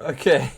Okay,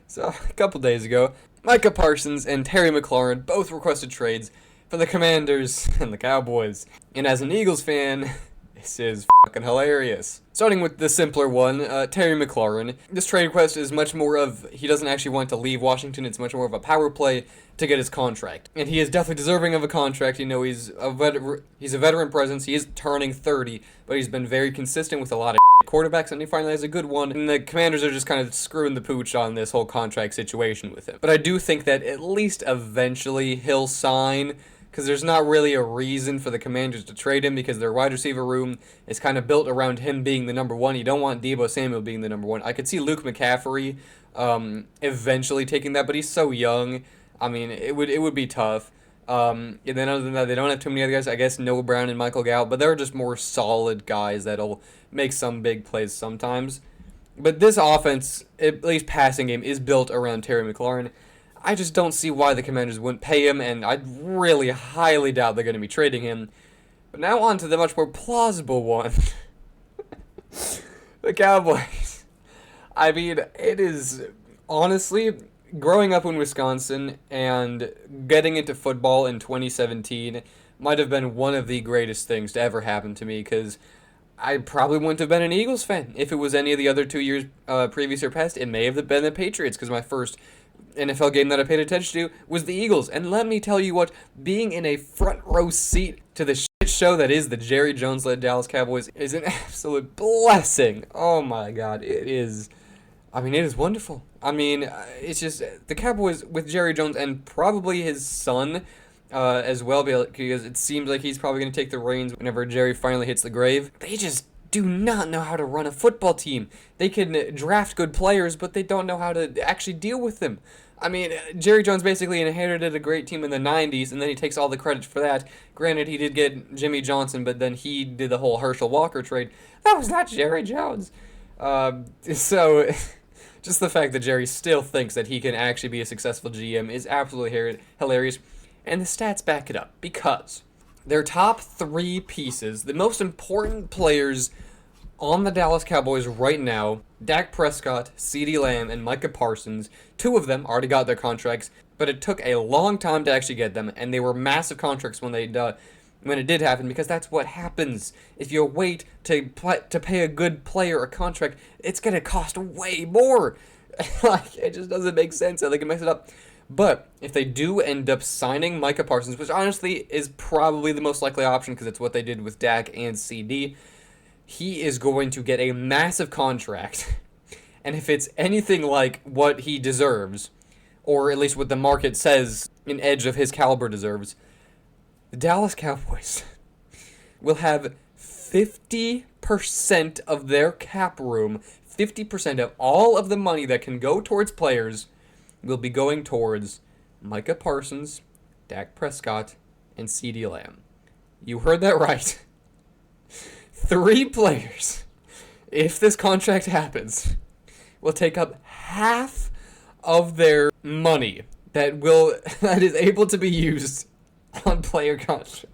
so a couple days ago, Micah Parsons and Terry McLaurin both requested trades for the Commanders and the Cowboys. And as an Eagles fan, this is fucking hilarious. Starting with the simpler one, Terry McLaurin. This trade request is much more of, he doesn't actually want to leave Washington, it's much more of a power play to get his contract. And he is definitely deserving of a contract. You know, he's a veteran presence, he is turning 30, but he's been very consistent with a lot of quarterbacks, and he finally has a good one, and the Commanders are just kind of screwing the pooch on this whole contract situation with him. But I do think that at least eventually he'll sign, because there's not really a reason for the Commanders to trade him, because their wide receiver room is kind of built around him being the number one. You don't want Deebo Samuel being the number one. I could see Luke McCaffrey eventually taking that, but he's so young. I mean, it would be tough. And then other than that, they don't have too many other guys. I guess Noah Brown and Michael Gallup, but they're just more solid guys that'll make some big plays sometimes. But this offense, at least passing game, is built around Terry McLaurin. I just don't see why the Commanders wouldn't pay him, and I really highly doubt they're going to be trading him. But now on to the much more plausible one. The Cowboys. I mean, it is honestly, growing up in Wisconsin and getting into football in 2017 might have been one of the greatest things to ever happen to me, because I probably wouldn't have been an Eagles fan if it was any of the other 2 years previous or past. It may have been the Patriots, because my first NFL game that I paid attention to was the Eagles. And let me tell you what, being in a front row seat to the shit show that is the Jerry Jones-led Dallas Cowboys is an absolute blessing. Oh my God, it is. I mean, it is wonderful. I mean, it's just the Cowboys with Jerry Jones and probably his son as well, because it seems like he's probably going to take the reins whenever Jerry finally hits the grave. They just do not know how to run a football team. They can draft good players, but they don't know how to actually deal with them. I mean, Jerry Jones basically inherited a great team in the 90s, and then he takes all the credit for that. Granted, he did get Jimmy Johnson, but then he did the whole Herschel Walker trade. That was not Jerry Jones. So just the fact that Jerry still thinks that he can actually be a successful GM is absolutely hilarious. And the stats back it up, because their top three pieces, the most important players on the Dallas Cowboys right now, Dak Prescott, CeeDee Lamb, and Micah Parsons, two of them already got their contracts, but it took a long time to actually get them, and they were massive contracts when it did happen, because that's what happens. If you wait to pay a good player a contract, it's going to cost way more. Like, it just doesn't make sense how they can mess it up. But if they do end up signing Micah Parsons, which honestly is probably the most likely option because it's what they did with Dak and CD, he is going to get a massive contract. And if it's anything like what he deserves, or at least what the market says an edge of his caliber deserves, the Dallas Cowboys will have 50% of their cap room, 50% of all of the money that can go towards players will be going towards Micah Parsons, Dak Prescott, and CeeDee Lamb. You heard that right. 3 players, if this contract happens, will take up half of their money that is able to be used on player contracts.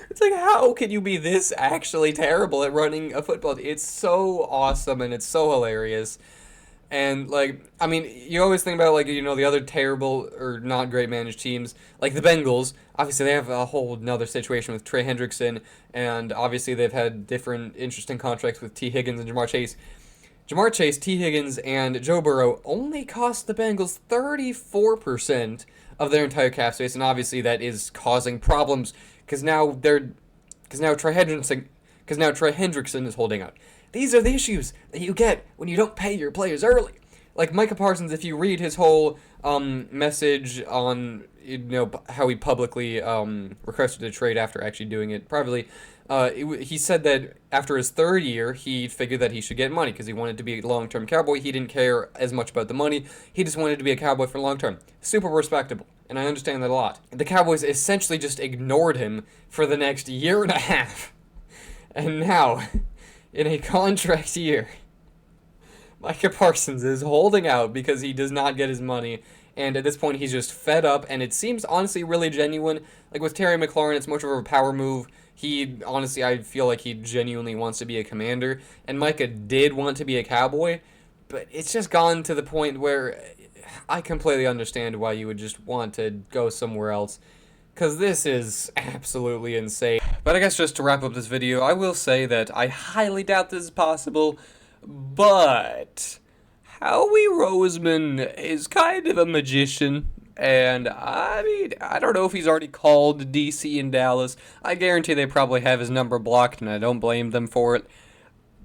It's like, how can you be this actually terrible at running a football team? It's so awesome and it's so hilarious. And, like, I mean, you always think about, like, you know, the other terrible or not great managed teams, like the Bengals. Obviously, they have a whole nother situation with Trey Hendrickson, and obviously they've had different interesting contracts with T. Higgins and Jamar Chase. Jamar Chase, T. Higgins, and Joe Burrow only cost the Bengals 34% of their entire cap space, and obviously that is causing problems because now Trey Hendrickson is holding out. These are the issues that you get when you don't pay your players early. Like Micah Parsons, if you read his whole message on, you know, how he publicly requested a trade after actually doing it privately, he said that after his third year, he figured that he should get money because he wanted to be a long-term Cowboy. He didn't care as much about the money. He just wanted to be a Cowboy for long-term. Super respectable, and I understand that a lot. The Cowboys essentially just ignored him for the next year and a half. And now, in a contract year, Micah Parsons is holding out because he does not get his money, and at this point he's just fed up, and it seems honestly really genuine. Like with Terry McLaurin, it's much of a power move. He, honestly, I feel like he genuinely wants to be a Commander, and Micah did want to be a Cowboy, but it's just gone to the point where I completely understand why you would just want to go somewhere else, because this is absolutely insane. But I guess just to wrap up this video, I will say that I highly doubt this is possible, but Howie Roseman is kind of a magician. And, I mean, I don't know if he's already called DC and Dallas. I guarantee they probably have his number blocked, and I don't blame them for it.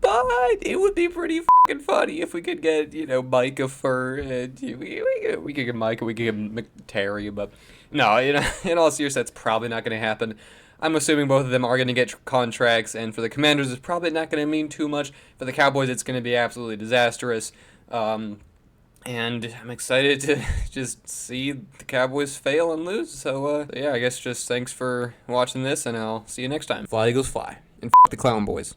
But it would be pretty fucking funny if we could get, Micah for, we could get Micah, we could get Terry, but no, in all seriousness, that's probably not going to happen. I'm assuming both of them are going to get contracts, and for the Commanders, it's probably not going to mean too much. For the Cowboys, it's going to be absolutely disastrous. And I'm excited to just see the Cowboys fail and lose. So, yeah, I guess just thanks for watching this, and I'll see you next time. Fly, Eagles, fly. And f*** the Clown Boys.